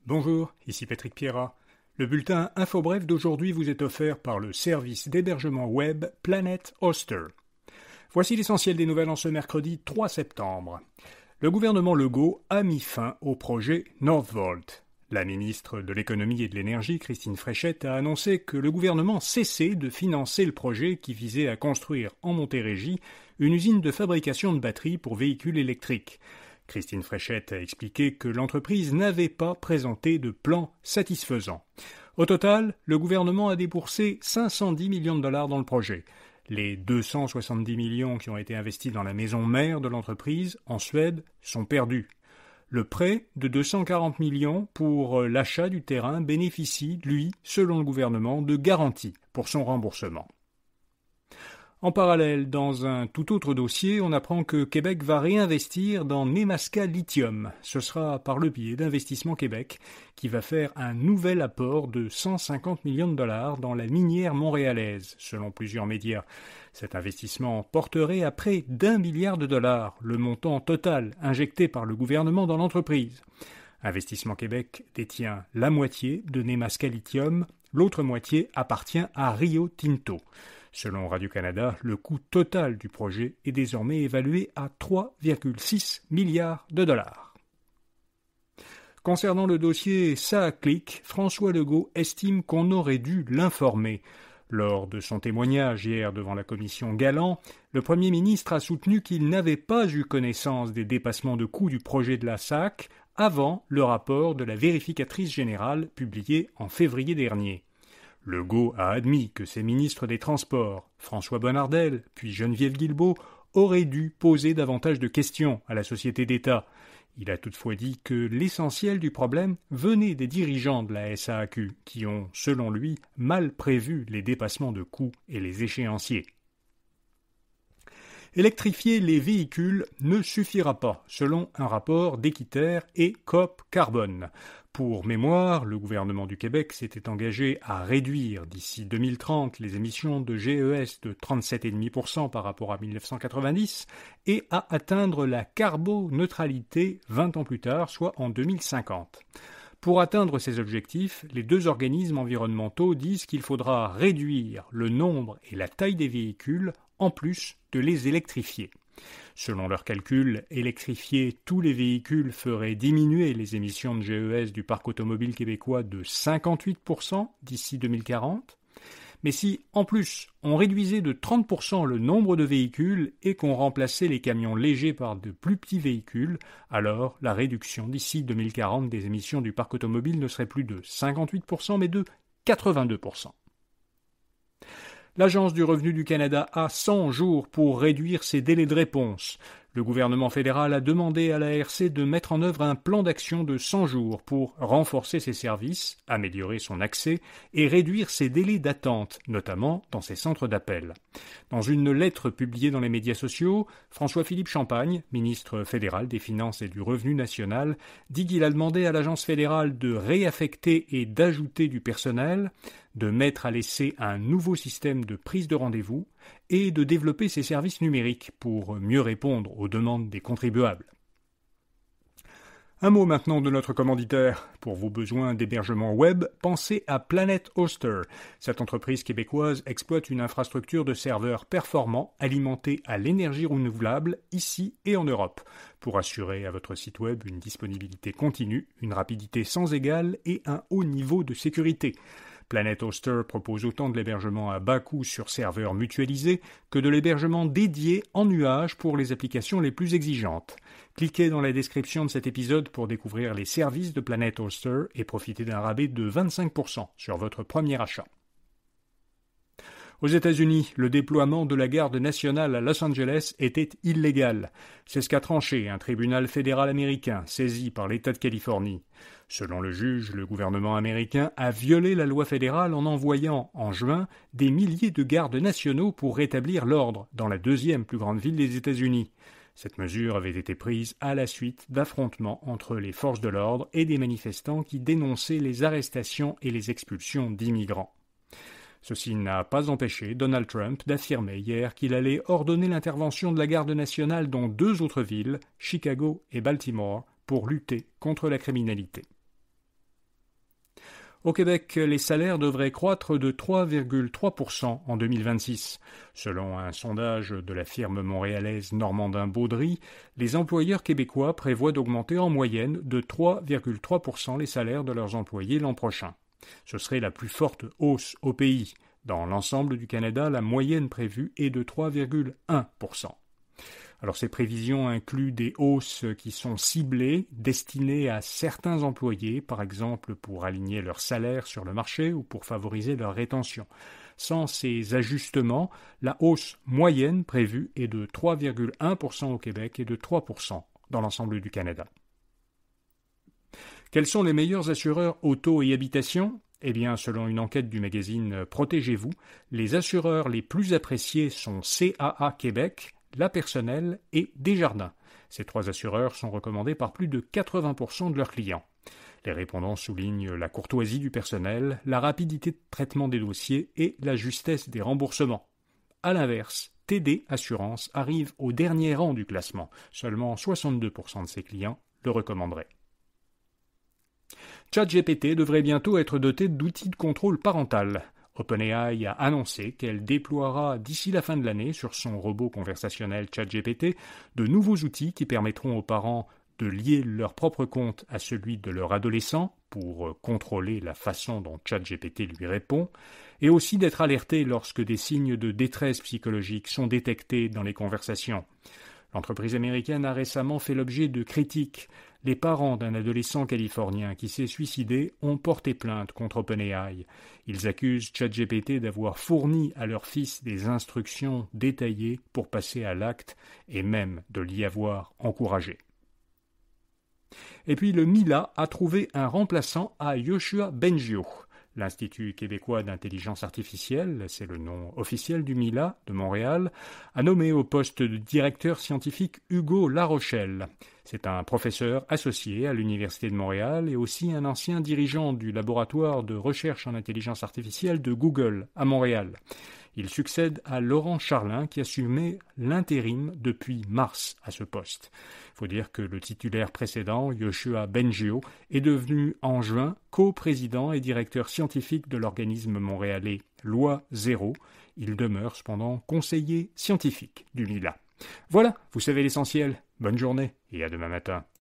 Bonjour, ici Patrick Pierrat. Le bulletin InfoBref d'aujourd'hui vous est offert par le service d'hébergement web Planet Hoster. Voici l'essentiel des nouvelles en ce mercredi 3 septembre. Le gouvernement Legault a mis fin au projet Northvolt. La ministre de l'Économie et de l'Énergie, Christine Fréchette, a annoncé que le gouvernement cessait de financer le projet qui visait à construire en Montérégie une usine de fabrication de batteries pour véhicules électriques. Christine Fréchette a expliqué que l'entreprise n'avait pas présenté de plan satisfaisant. Au total, le gouvernement a déboursé 510 millions de dollars dans le projet. Les 270 millions qui ont été investis dans la maison mère de l'entreprise, en Suède, sont perdus. Le prêt de 240 millions pour l'achat du terrain bénéficie, lui, selon le gouvernement, de garanties pour son remboursement. En parallèle, dans un tout autre dossier, on apprend que Québec va réinvestir dans Nemaska Lithium. Ce sera par le biais d'Investissement Québec qui va faire un nouvel apport de 150 millions de dollars dans la minière montréalaise, selon plusieurs médias. Cet investissement porterait à près d'1 milliard de dollars, le montant total injecté par le gouvernement dans l'entreprise. Investissement Québec détient la moitié de Nemaska Lithium, l'autre moitié appartient à Rio Tinto. Selon Radio-Canada, le coût total du projet est désormais évalué à 3,6 milliards de dollars. Concernant le dossier SAACLIC, François Legault estime qu'on aurait dû l'informer. Lors de son témoignage hier devant la commission Galland, le Premier ministre a soutenu qu'il n'avait pas eu connaissance des dépassements de coûts du projet de la SAC avant le rapport de la vérificatrice générale publié en février dernier. Legault a admis que ses ministres des Transports, François Bonnardel puis Geneviève Guilbeault, auraient dû poser davantage de questions à la société d'État. Il a toutefois dit que l'essentiel du problème venait des dirigeants de la SAAQ, qui ont, selon lui, mal prévu les dépassements de coûts et les échéanciers. Électrifier les véhicules ne suffira pas, selon un rapport d'Équiterre et Coop Carbone. Pour mémoire, le gouvernement du Québec s'était engagé à réduire d'ici 2030 les émissions de GES de 37,5% par rapport à 1990 et à atteindre la carboneutralité 20 ans plus tard, soit en 2050. Pour atteindre ces objectifs, les deux organismes environnementaux disent qu'il faudra réduire le nombre et la taille des véhicules en plus de les électrifier. Selon leurs calculs, électrifier tous les véhicules ferait diminuer les émissions de GES du parc automobile québécois de 58% d'ici 2040. Mais si, en plus, on réduisait de 30% le nombre de véhicules et qu'on remplaçait les camions légers par de plus petits véhicules, alors la réduction d'ici 2040 des émissions du parc automobile ne serait plus de 58% mais de 82%. L'Agence du revenu du Canada a 100 jours pour réduire ses délais de réponse. Le gouvernement fédéral a demandé à l'ARC de mettre en œuvre un plan d'action de 100 jours pour renforcer ses services, améliorer son accès et réduire ses délais d'attente, notamment dans ses centres d'appel. Dans une lettre publiée dans les médias sociaux, François-Philippe Champagne, ministre fédéral des Finances et du Revenu national, dit qu'il a demandé à l'Agence fédérale de réaffecter et d'ajouter du personnel, de mettre à l'essai un nouveau système de prise de rendez-vous et de développer ses services numériques pour mieux répondre aux demandes des contribuables. Un mot maintenant de notre commanditaire. Pour vos besoins d'hébergement web, pensez à Planet Hoster. Cette entreprise québécoise exploite une infrastructure de serveurs performants alimentés à l'énergie renouvelable ici et en Europe, pour assurer à votre site web une disponibilité continue, une rapidité sans égale et un haut niveau de sécurité. Planet Hoster propose autant de l'hébergement à bas coût sur serveurs mutualisés que de l'hébergement dédié en nuage pour les applications les plus exigeantes. Cliquez dans la description de cet épisode pour découvrir les services de Planet Hoster et profiter d'un rabais de 25% sur votre premier achat. Aux États-Unis, le déploiement de la garde nationale à Los Angeles était illégal. C'est ce qu'a tranché un tribunal fédéral américain saisi par l'État de Californie. Selon le juge, le gouvernement américain a violé la loi fédérale en envoyant, en juin, des milliers de gardes nationaux pour rétablir l'ordre dans la deuxième plus grande ville des États-Unis. Cette mesure avait été prise à la suite d'affrontements entre les forces de l'ordre et des manifestants qui dénonçaient les arrestations et les expulsions d'immigrants. Ceci n'a pas empêché Donald Trump d'affirmer hier qu'il allait ordonner l'intervention de la garde nationale dans 2 autres villes, Chicago et Baltimore, pour lutter contre la criminalité. Au Québec, les salaires devraient croître de 3,3% en 2026. Selon un sondage de la firme montréalaise Normandin-Baudry, les employeurs québécois prévoient d'augmenter en moyenne de 3,3% les salaires de leurs employés l'an prochain. Ce serait la plus forte hausse au pays. Dans l'ensemble du Canada, la moyenne prévue est de 3,1%. Alors ces prévisions incluent des hausses qui sont ciblées, destinées à certains employés, par exemple pour aligner leur salaire sur le marché ou pour favoriser leur rétention. Sans ces ajustements, la hausse moyenne prévue est de 3,1% au Québec et de 3% dans l'ensemble du Canada. Quels sont les meilleurs assureurs auto et habitation ? Eh bien, selon une enquête du magazine Protégez-vous, les assureurs les plus appréciés sont CAA Québec, La Personnelle et Desjardins. Ces trois assureurs sont recommandés par plus de 80% de leurs clients. Les répondants soulignent la courtoisie du personnel, la rapidité de traitement des dossiers et la justesse des remboursements. À l'inverse, TD Assurance arrive au dernier rang du classement. Seulement 62% de ses clients le recommanderaient. ChatGPT devrait bientôt être doté d'outils de contrôle parental. OpenAI a annoncé qu'elle déploiera d'ici la fin de l'année sur son robot conversationnel ChatGPT de nouveaux outils qui permettront aux parents de lier leur propre compte à celui de leur adolescent pour contrôler la façon dont ChatGPT lui répond, et aussi d'être alertés lorsque des signes de détresse psychologique sont détectés dans les conversations. L'entreprise américaine a récemment fait l'objet de critiques. Les parents d'un adolescent californien qui s'est suicidé ont porté plainte contre OpenAI. Ils accusent ChatGPT d'avoir fourni à leur fils des instructions détaillées pour passer à l'acte et même de l'y avoir encouragé. Et puis le MILA a trouvé un remplaçant à Yoshua Bengio. L'Institut québécois d'intelligence artificielle, c'est le nom officiel du MILA de Montréal, a nommé au poste de directeur scientifique Hugo Larochelle. C'est un professeur associé à l'Université de Montréal et aussi un ancien dirigeant du laboratoire de recherche en intelligence artificielle de Google à Montréal. Il succède à Laurent Charlin qui assumait l'intérim depuis mars à ce poste. Il faut dire que le titulaire précédent, Yoshua Bengio, est devenu en juin co-président et directeur scientifique de l'organisme montréalais Loi Zéro. Il demeure cependant conseiller scientifique du MILA. Voilà, vous savez l'essentiel. Bonne journée et à demain matin.